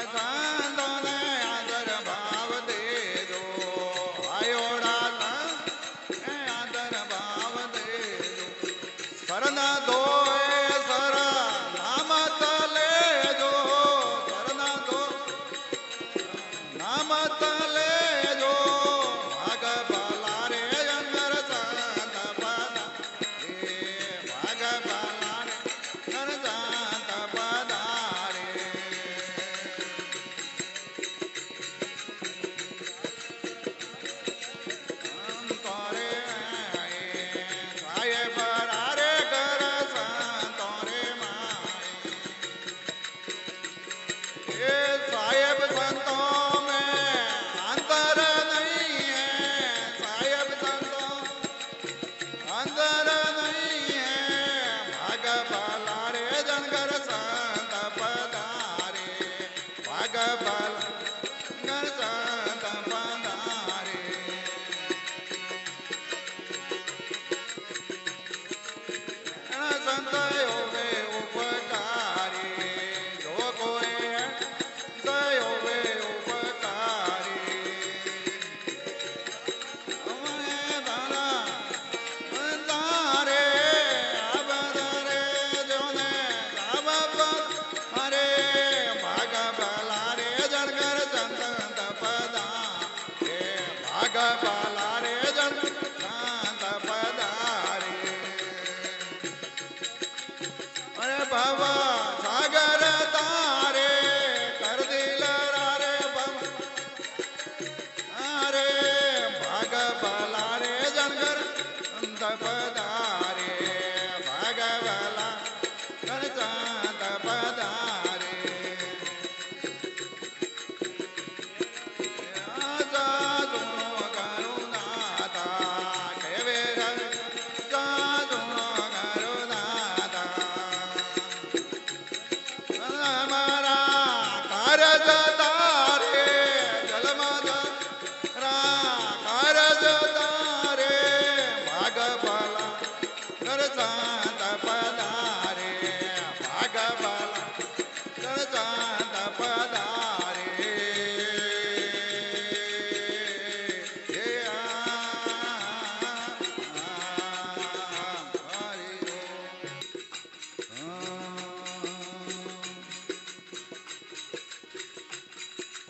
સંતોને આદર ભાવ દેજો આયોડા આદર ભાવ દેજો શરણ ધોએ સર નામ તલેજો શરણ ધો નામ તલેજો ભાગ ભલા રે અંગર સંત પદ ભાગ ભલા રે અંગર સંત પદારે અંતરે સાહેબ રારે કર સંતોરે માય એ સાહેબ સંતો में अंतर नहीं है साहेब संतो अंतर नहीं है भाग भला रे जनगर संत पधारे भाग भला जनगर संत पधारे संत होवे उपकारी जो कोई होवे उपकारी हमें भला तारे अब रे जो ने अब अरे भाग भला रे जनगर संत पदा हे भाग भला रे जनगर संत पदारे अरे बाबा सागर तारे कर दिल रे बाबा अरे भाग भला रे जनगर संत पदारे भाग भला कर संत पदारे आजा सुनो करुणाता केवे जा सुनो करुणाता हमारा कारज तारे जलमद कारज तारे भाग भला कर संत पधारे भाग भला कर संत पधारे हे हरि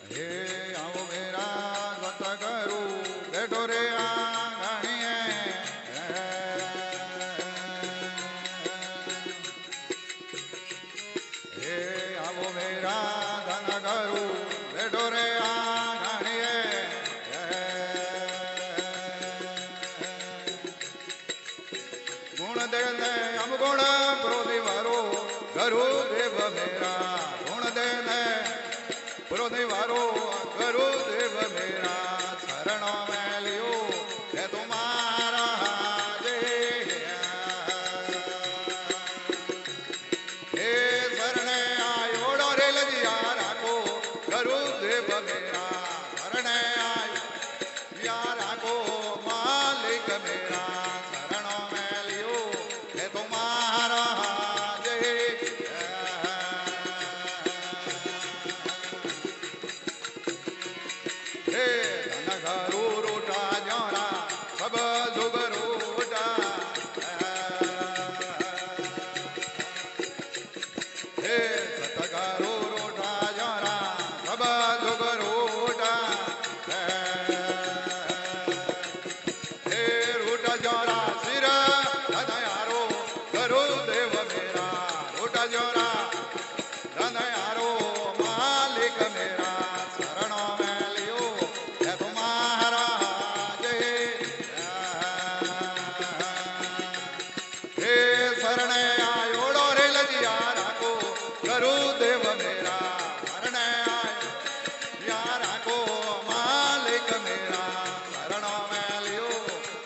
हे आओ मेरा गत करू बैठो रे आंगणिए हे आओ मेरा धन करू बैठो रे आंगणिए गुण दे ने हम गुण प्रोधि वारो गुरु देव मेरा गुण दे ने प्रोधि वारो गुरु देव मेरा शरण में लियो है तुम्हारा जे हे शरण आयो रे लजिया राखो गुरु देव मेरा शरण आयो या राखो मालिक मेरा शरण में लियो है तुम्हारा जे हे धन घरू रोटा जोरा सब जुग रोटा हे सत घरू रोटा जोरा सब जुग रोटा हे रोटा जोरा सिर धनयारो गुरु देव मेरा रोटा जोरा धनयारो मालिक मेरा शरण में लियो है तुम्हारा जे हे शरण आयोड़ो रे लजिया राखो गुरु देव मेरा शरण आयो या राखो मालिक मेरा शरण में लियो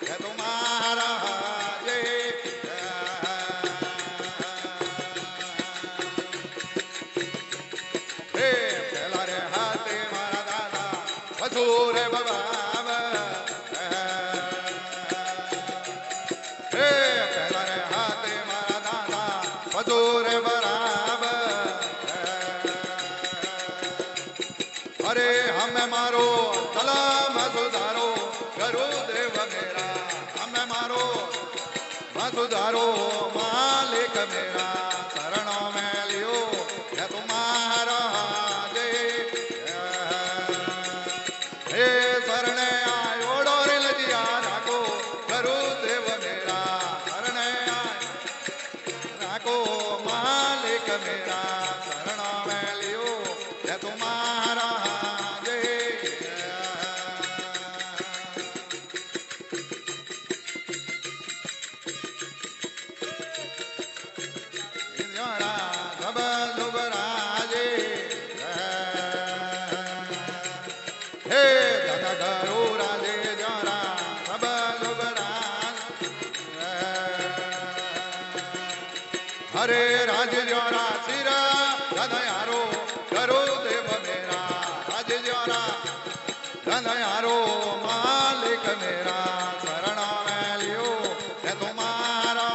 है तुम्हारा जे हे पहला रे हाथे मारा दादा पछूर बाबा हे पहला रे हाथे मारा दादा पछूर बराबर धारो मालिक मेरा शरणों में लियो है तुम्हारा हे शरण आयो डोरे लजिया राखो गुरुदेव मेरा शरण राखो मालिक मेरा शरणों में लियो है तुम्हारा हरे राज ज्योरा सिरा धनयारो गुरुदेव मेरा राज ज्योरा धनयारो मालिक मेरा शरण में लियो है तुम्हारा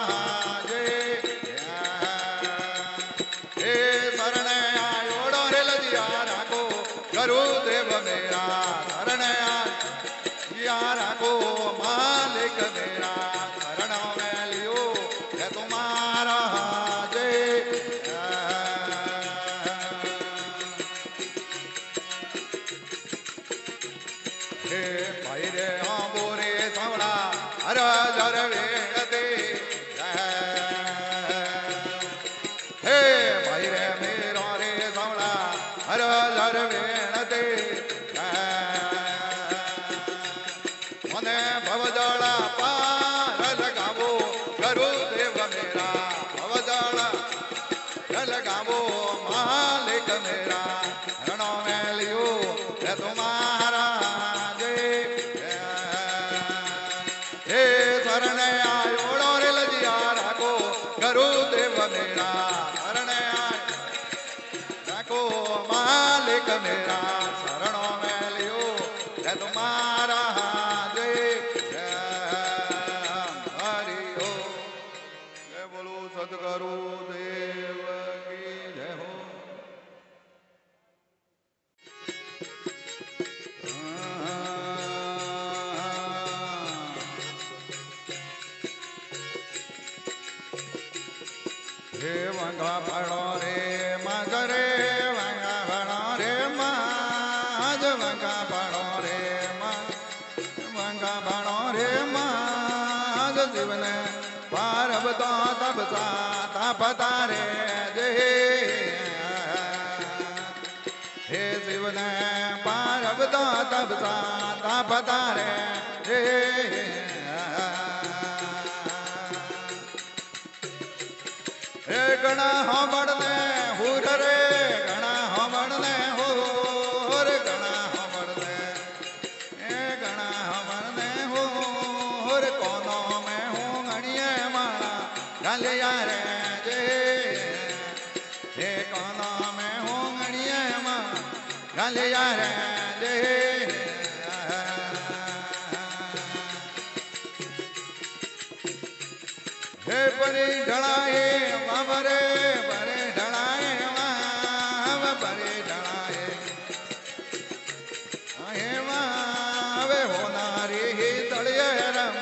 हे शरण आयो डोरे लजिया राखो गुरुदेव मेरा शरण आया राखो मालिक मेरा शरण में लियो है तुम्हारा हर जर वेणते हे भाई रे मेरो रे सावड़ा हर जर वेणते मने भवजला पार लगावो गुरुदेव मेरा भवजला लगावो मालिक मेरा रणों में लियो है तुम्हारा शरण आयो डोरे लजिया राखो गुरुदेव मेरा शरण राखो मालिक मेरा शरणों में लियो है तुम्हारा हरि हो जय बोलो सद्गुरु देव की जय हो हे वंगा भणो रे मगरे वंगा भणो रे माज वंगा भणो रे वंगा भणो रे माज जीवन पारब तो तब सा पता रे जे हे जीवन पारब तो तब सा पता रे जे हे गणा हो बढ़ने हुर रे गणा हो बढ़ने हुर गणा हो बढ़ने हे गणा हो बढ़ने हुर कोनो में हूँ गणिये माला डालिया रे जे हे कोनो में हूँ गणिये माला डालिया रे जे हे परी ढलाए बाबरे बरे ढलाए वाव बरे ढलाए हे वावे होनारी ही तड़िए रम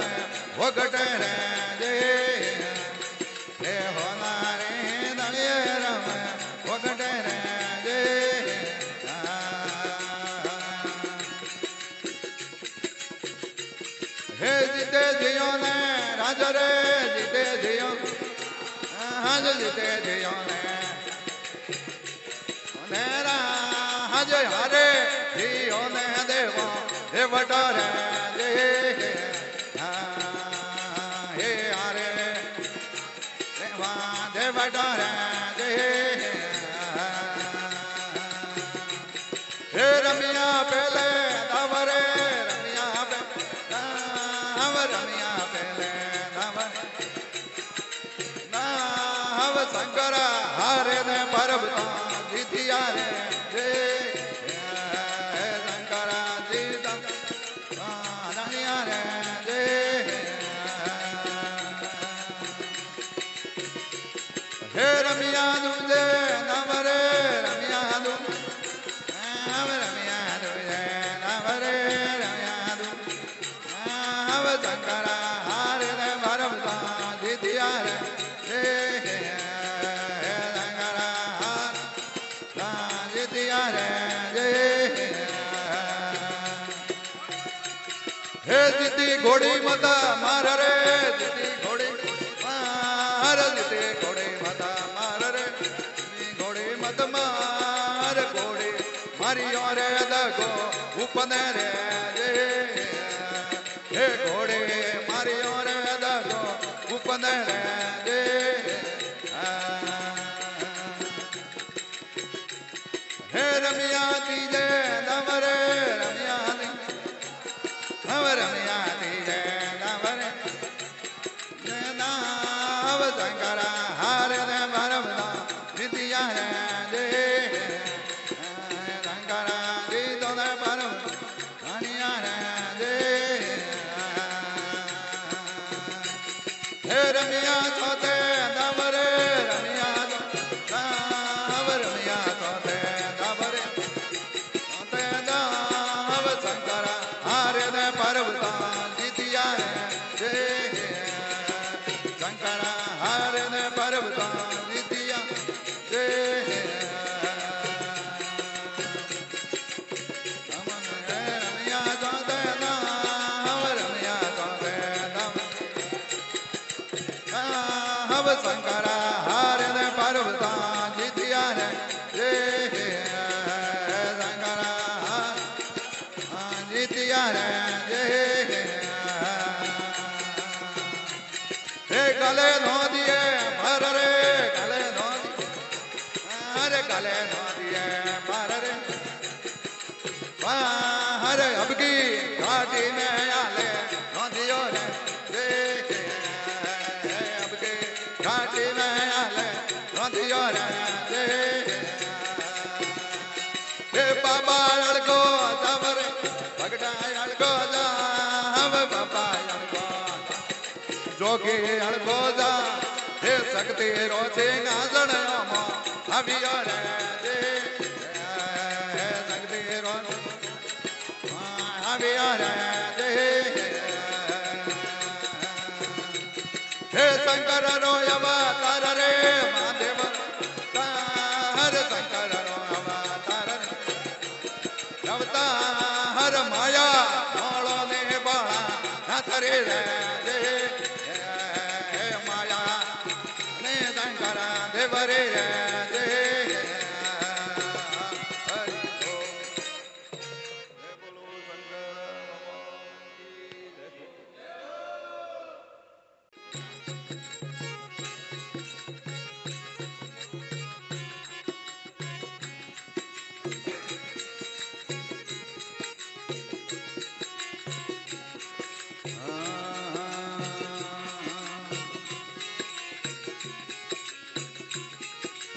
वगट रे जे हे होनारी तड़िए रम वगट रे जे हे जीते जियो ने राज रे जीते जियो हज जीते जियो ने हज हरे जियो ने देवो देवट रे जे हे हरे देवा देवट रे जे हे रमिया पहले दवरे रमिया रमिया पहले नव शंकर हारे ने परबता जीतिया रे जे शंकर जीत रमिया रे जे हे रमिया दूजे नव रे रमिया दू रमिया दूजे नव रे रमिया दू शंकर हारे ने परबता जीतिया જીતી ઘોડી માતા માર રે જીતી ઘોડી માર જીતી ઘોડી માતા માર રે ઘોડી મત માર ઘોડી મારી ઓરે દગો ઉપને રે હે ઘોડી મારી ઓરે દગો ઉપને રે હે રમિયા તીજે નવરે રમિયા રમિયા તીજે નવરે નાવ શંકરા હારે ને ભરમના વિદ્યા રે શંકરા દીધો ને ભરમ ધનિયા રે હે રમિયા છોતે નવરે રમિયા નવ રમિયા છોતે નવરે છોતે નવ શંકરા હારે ને પર્વતા જીત્યા રે શંકરા હારે ને પર્વતા જીત્યા રે રમિયા છોતે નવ રમિયા છોતે નવ શંકરા હારે ને પર્વતા જીત્યા રે શંકરા જીત્યા રે ગલે નોદીએ ભર રે ગલે નોદી અરે ગલે નોદીએ ભર રે હરે અબકી ઘાટી મે આલે નોદીઓ રે અબકી ઘાટી મે આલે નોદીઓ રે હે બાબા અડકો જબર ભગડા અડકો જાવ બાબા અડકો જોગી અડકો જા હે શક્તિ રોચે ગાજણ આવ્યો રે શક્તિ રોચ આવ્યો રે હે શંકર રો અવતાર રે મહાદેવ હર શંકર રો અવતાર રે અવતાર માયા મોળો ને બાળા નાથ રે માયા ને શંકર દેવ રે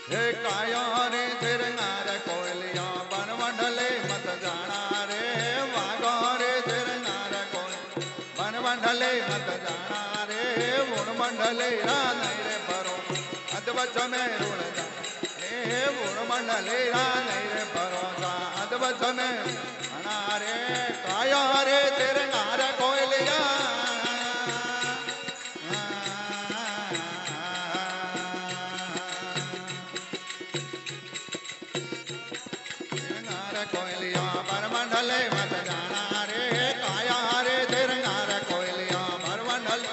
હે કાયા રે શિરંગાર કોયલિયા બનવંડલે મત જાણા રે વાગો રે શિરંગાર કોય બનવંડલે મત જાણા રે ગુણ મંડલે રા નહીં રે પરો અદવચ મે ઋણ જા રે ગુણ મંડલે રા નહીં રે પરો જા અદવચ મે જાણા રે કાયા રે શિરંગાર કોયલિયા કોયલિયા પરમંડલે મત જાણા રે કાયા રે શિરંગાર કોયલિયા પરમંડલે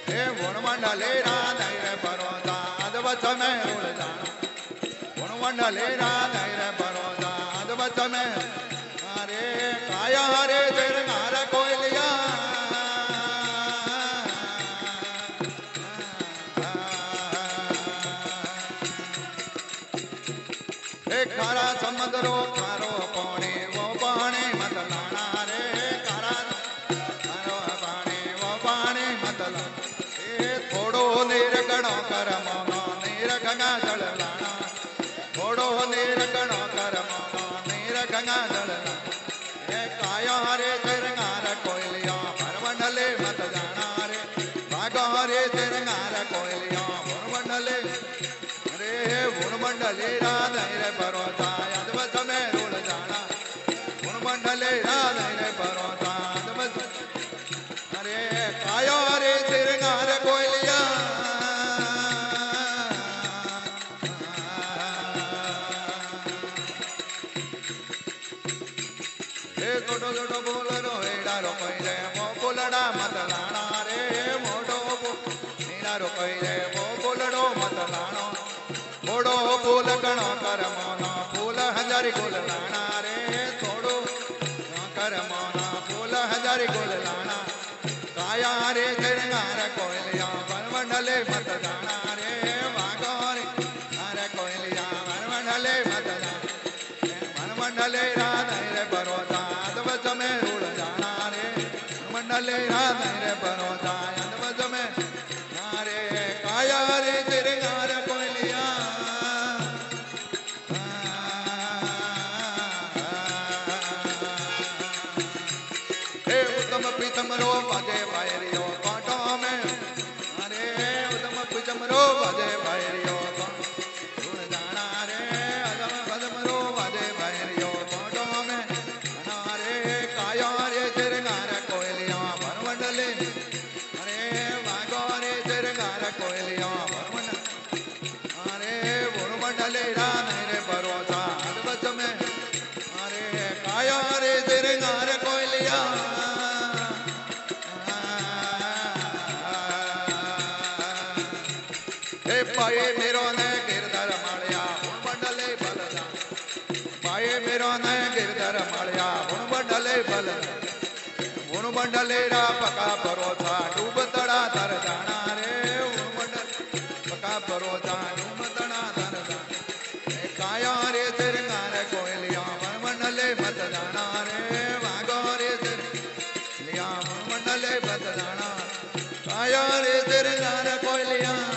હે ગુણમંડલે રા નહીં રે પરોદા અદવચ મે ઋણ જાણા ગુણમંડલે રા નહીં રે પરોદા અદવચ મે રે કાયા રે શિરંગાર કોયલિયા હે ખારા સમુદ્રો ખારો પાણી વો પાણી મત લાણા રે ખારા ખારો પાણી વો પાણી મત એ થોડો નિરગણો કર મોનો નિરગંગા જળ લાણા થોડો નિરગણો કર મોનો નિરગંગા જળ હે કાયા રે શિરંગાર કોયલિયા પરમંડલે મત જાણા રે ભાગો રે શિરંગાર કોયલિયા પરમંડલે રે ગુણમંડલે રા નહીં રે પરોતા અદવચ મે ઋણ જાણા ગુણમંડલે રા નહીં રે પરોતા અદવચ અરે કાયો રે શિરંગાર કોયલિયા હે છોટો છોટો બોલરો હેડારો કોઈ રે રે વો ફૂલડો મત લાણો થોડો ફૂલ કણો કરમોનો ફૂલ હજારી ગુલ લાણા રે થોડો કરમોનો ફૂલ હજારી ગુલ લાણા કાયા રે જરનાર કોયલિયા વનવંડલે મત જાણા રે વાગો રે અરે કોયલિયા વનવંડલે મત જાણા વનવંડલે રાધે રે બરોદા અદવજ મે રૂળ જાણા રે વનવંડલે રાધે રે બરોદા અદવજ મે રે કાયા રે જરનાર પ્રીતમ રો વાજે ભાઈરિયો કોટો મે અરે ઉદમ પ્રીતમ રો વાજે ભાઈરિયો ગુણ જાણા રે અદમ પદમ રો વાજે ભાઈરિયો કોટો મે અનારે કાયો રે જરનાર કોયલિયા ભરવંડલે અરે વાગો રે જરનાર કોયલિયા ભરવંડ અરે ભરવંડલે રાને રે ભરોસા અદવચ મે અરે કાયો રે જરનાર કોયલિયા પાયે મેરો ને ગિરધર માળ્યા ભૂમંડલે બલદા પાયે મેરો ને ગિરધર માળ્યા ભૂમંડલે બલદા ભૂમંડલે રા પકા ભરોસા ડૂબ તડા ધર જાણા રે ભૂમંડલ પકા ભરોસા ડૂબ તડા ધર જાણા કાયા રે જરનાર કોયલિયા ભૂમંડલે મત જાણા રે વાગો રે જરલિયા ભૂમંડલે મત જાણા કાયા રે જરનાર કોયલિયા